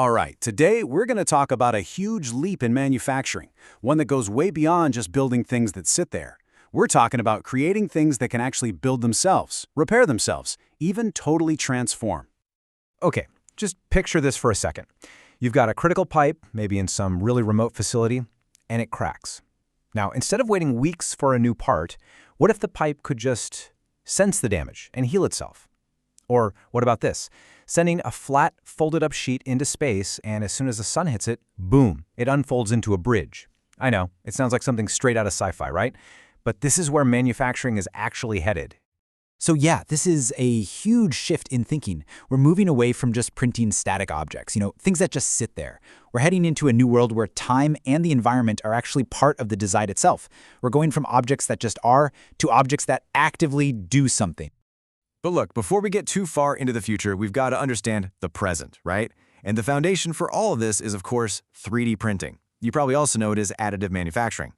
All right, today we're going to talk about a huge leap in manufacturing, one that goes way beyond just building things that sit there. We're talking about creating things that can actually build themselves, repair themselves, even totally transform. Okay, just picture this for a second. You've got a critical pipe, maybe in some really remote facility, and it cracks. Now, instead of waiting weeks for a new part, what if the pipe could just sense the damage and heal itself? Or what about this? Sending a flat, folded-up sheet into space, and as soon as the sun hits it, boom, it unfolds into a bridge. I know, it sounds like something straight out of sci-fi, right? But this is where manufacturing is actually headed. So yeah, this is a huge shift in thinking. We're moving away from just printing static objects, things that just sit there. We're heading into a new world where time and the environment are actually part of the design itself. We're going from objects that just are to objects that actively do something. But look, before we get too far into the future, we've got to understand the present, right? And the foundation for all of this is, of course, 3D printing. You probably also know it as additive manufacturing.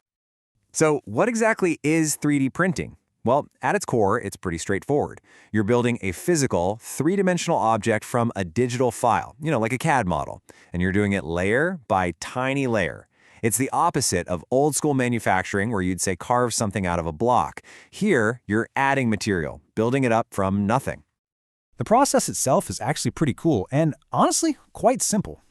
So what exactly is 3D printing? Well, at its core, it's pretty straightforward. You're building a physical, three-dimensional object from a digital file, like a CAD model, and you're doing it layer by tiny layer. It's the opposite of old-school manufacturing where you'd say carve something out of a block. Here, you're adding material, building it up from nothing. The process itself is actually pretty cool and, honestly, quite simple.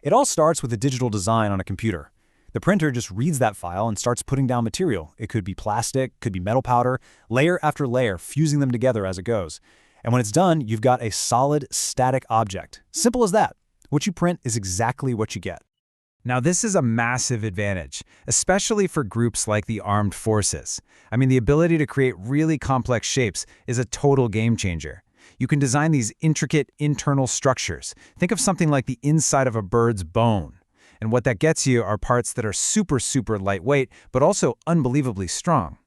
It all starts with a digital design on a computer. The printer just reads that file and starts putting down material. It could be plastic, could be metal powder, layer after layer, fusing them together as it goes. And when it's done, you've got a solid, static object. Simple as that. What you print is exactly what you get. Now, this is a massive advantage, especially for groups like the armed forces. I mean, the ability to create really complex shapes is a total game changer. You can design these intricate internal structures. Think of something like the inside of a bird's bone. And what that gets you are parts that are super, super lightweight, but also unbelievably strong.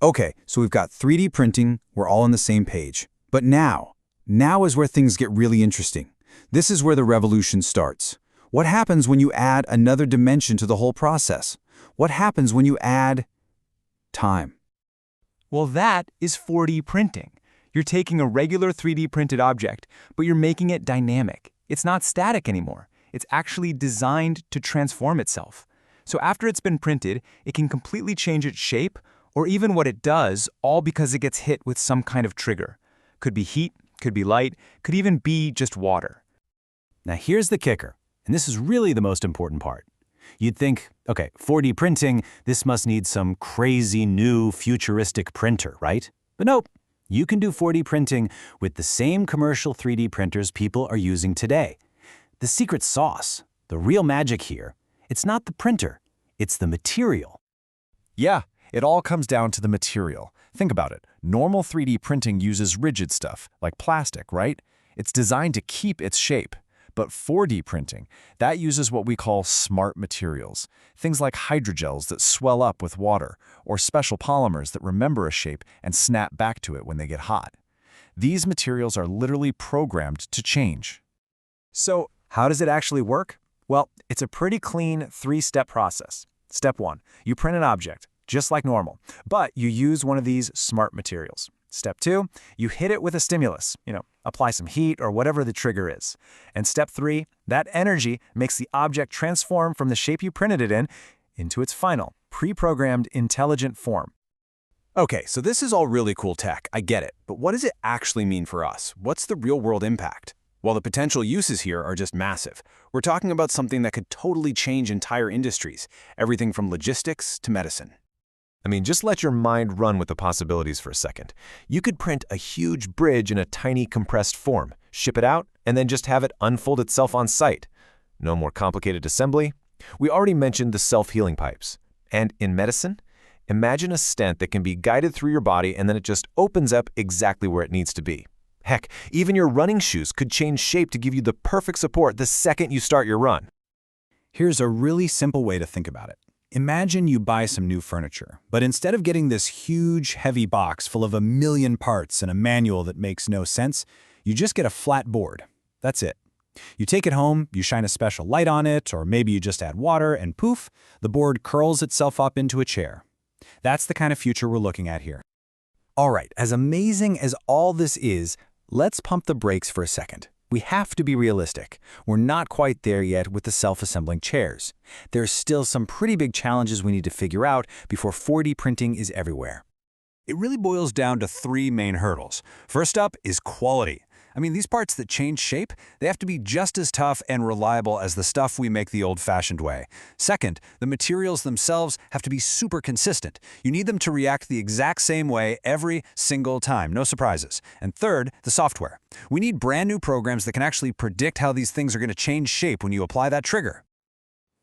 Okay, so we've got 3D printing, we're all on the same page. But now is where things get really interesting. This is where the revolution starts. What happens when you add another dimension to the whole process? What happens when you add time? Well, that is 4D printing. You're taking a regular 3D printed object, but you're making it dynamic. It's not static anymore. It's actually designed to transform itself. So after it's been printed, it can completely change its shape or even what it does, all because it gets hit with some kind of trigger. Could be heat, could be light, could even be just water. Now here's the kicker. And this is really the most important part. You'd think, okay, 4D printing, this must need some crazy new futuristic printer, right? But nope, you can do 4D printing with the same commercial 3D printers people are using today. The secret sauce, the real magic here, it's not the printer, it's the material. Yeah, it all comes down to the material. Think about it. Normal 3D printing uses rigid stuff, like plastic, right? It's designed to keep its shape. But 4D printing, that uses what we call smart materials. Things like hydrogels that swell up with water, or special polymers that remember a shape and snap back to it when they get hot. These materials are literally programmed to change. So, how does it actually work? Well, it's a pretty clean three-step process. Step 1, you print an object, just like normal, but you use one of these smart materials. Step 2, you hit it with a stimulus, apply some heat or whatever the trigger is. And step 3, that energy makes the object transform from the shape you printed it in into its final, pre-programmed, intelligent form. Okay, so this is all really cool tech, I get it. But what does it actually mean for us? What's the real-world impact? Well, the potential uses here are just massive. We're talking about something that could totally change entire industries, everything from logistics to medicine. I mean, just let your mind run with the possibilities for a second. You could print a huge bridge in a tiny compressed form, ship it out, and then just have it unfold itself on site. No more complicated assembly. We already mentioned the self-healing pipes. And in medicine, imagine a stent that can be guided through your body and then it just opens up exactly where it needs to be. Heck, even your running shoes could change shape to give you the perfect support the second you start your run. Here's a really simple way to think about it. Imagine you buy some new furniture, but instead of getting this huge, heavy box full of a million parts and a manual that makes no sense, you just get a flat board. That's it. You take it home, you shine a special light on it, or maybe you just add water, and poof, the board curls itself up into a chair. That's the kind of future we're looking at here. All right, as amazing as all this is, let's pump the brakes for a second. we have to be realistic. We're not quite there yet with the self-assembling chairs. There's still some pretty big challenges we need to figure out before 4D printing is everywhere. It really boils down to three main hurdles. First up is quality. I mean, these parts that change shape, they have to be just as tough and reliable as the stuff we make the old-fashioned way. Second, the materials themselves have to be super consistent. You need them to react the exact same way every single time, no surprises. And third, the software. We need brand new programs that can actually predict how these things are going to change shape when you apply that trigger.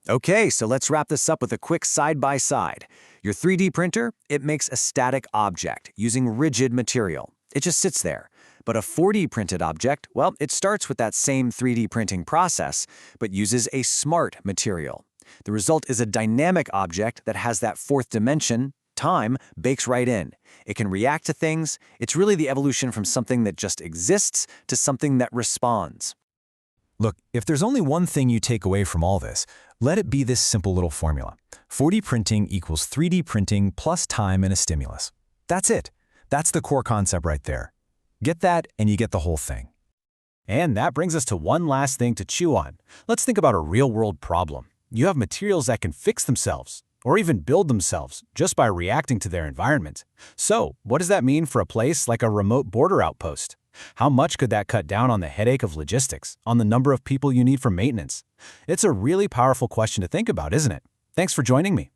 Okay, so let's wrap this up with a quick side-by-side. Your 3D printer, it makes a static object using rigid material. It just sits there. But a 4D printed object, well, it starts with that same 3D printing process, but uses a smart material. The result is a dynamic object that has that fourth dimension, time, baked right in. It can react to things. It's really the evolution from something that just exists to something that responds. Look, if there's only one thing you take away from all this, let it be this simple little formula. 4D printing equals 3D printing plus time and a stimulus. That's it. That's the core concept right there. Get that, and you get the whole thing. And that brings us to one last thing to chew on. Let's think about a real-world problem. You have materials that can fix themselves, or even build themselves, just by reacting to their environment. So, what does that mean for a place like a remote border outpost? How much could that cut down on the headache of logistics, on the number of people you need for maintenance? It's a really powerful question to think about, isn't it? Thanks for joining me.